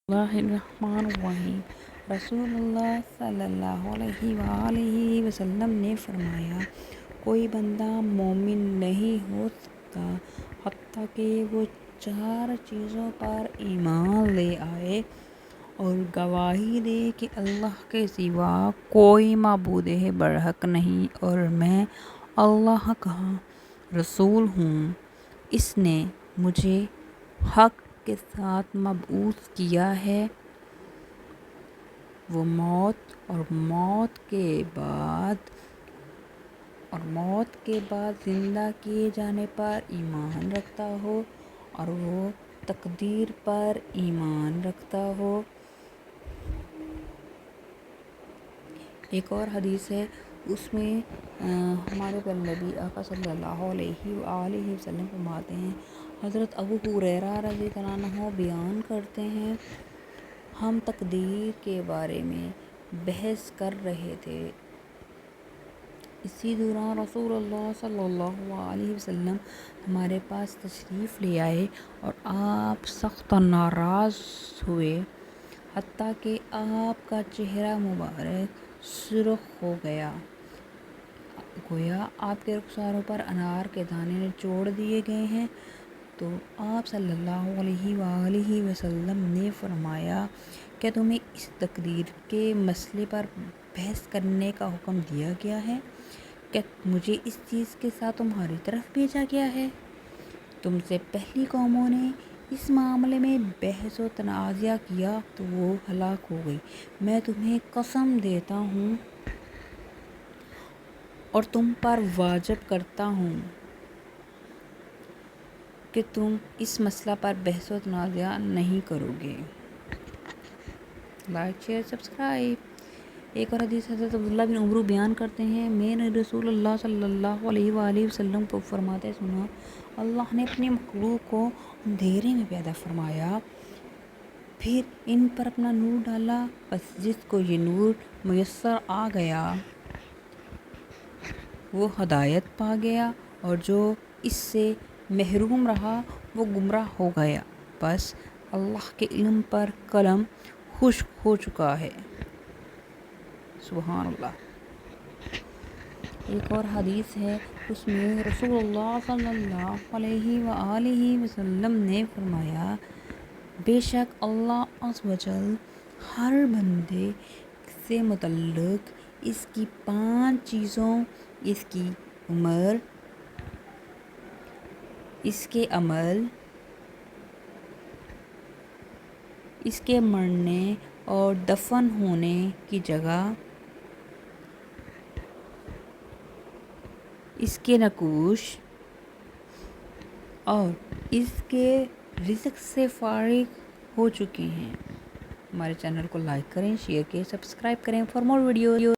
اللہ الرحمن الرحیم۔ رسول اللہ صلی اللہ علیہ وآلہ وسلم نے فرمایا، کوئی بندہ مومن نہیں ہو سکتا حتیٰ کہ وہ 4 چیزوں پر ایمان لے آئے اور گواہی دے کہ اللہ کے سوا کوئی معبود برحق نہیں اور میں اللہ کا رسول ہوں۔ اس نے مجھے حق کے ساتھ مبعوث کیا ہے، وہ موت اور موت کے بعد زندہ کیے جانے پر ایمان رکھتا ہو اور وہ تقدیر پر ایمان رکھتا ہو۔ ایک اور حدیث ہے، اس میں ہمارے پیارے نبی آقا صلی اللہ علیہ وآلہ وسلم فرماتے ہیں، حضرت ابو ہریرہ رضی اللہ عنہ بیان کرتے ہیں، ہم تقدیر کے بارے میں بحث کر رہے تھے، اسی دوران رسول اللہ صلی اللہ علیہ وسلم ہمارے پاس تشریف لے آئے اور آپ سخت ناراض ہوئے، حتیٰ کہ آپ کا چہرہ مبارک سرخ ہو گیا، گویا آپ کے رخساروں پر انار کے دانے نچوڑ دیے گئے ہیں۔ تو آپ صلی اللہ علیہ وآلہ وسلم نے فرمایا، کیا تمہیں اس تقدیر کے مسئلے پر بحث کرنے کا حکم دیا گیا ہے؟ کیا مجھے اس چیز کے ساتھ تمہاری طرف بھیجا گیا ہے؟ تم سے پہلی قوموں نے اس معاملے میں بحث و تنازع کیا تو وہ ہلاک ہو گئی، میں تمہیں قسم دیتا ہوں اور تم پر واجب کرتا ہوں کہ تم اس مسئلہ پر بحث و تنازع نہیں کرو گے۔ Like, share, subscribe. ایک اور حدیث حضرت عبداللہ بن عمرو بیان کرتے ہیں، میں نے رسول اللہ صلی اللہ علیہ وآلہ وسلم کو فرماتے سنا، اللہ نے اپنی مخلوق کو اندھیرے میں پیدا فرمایا، پھر ان پر اپنا نور ڈالا، بس جس کو یہ نور میسر آ گیا وہ ہدایت پا گیا اور جو اس سے محروم رہا وہ گمراہ ہو گیا، بس اللہ کے علم پر قلم خشک ہو چکا ہے۔ سبحان اللہ۔ ایک اور حدیث ہے، اس میں رسول اللہ صلی اللہ علیہ وآلہ وسلم نے فرمایا، بے شک اللہ عز و جل ہر بندے سے متعلق اس کی 5 چیزوں، اس کی عمر، اس کے عمل، اس کے مرنے اور دفن ہونے کی جگہ، اس کے نقوش اور اس کے رزق سے فارغ ہو چکے ہیں۔ ہمارے چینل کو لائک کریں، شیئر کریں، سبسکرائب کریں فار مور ویڈیو۔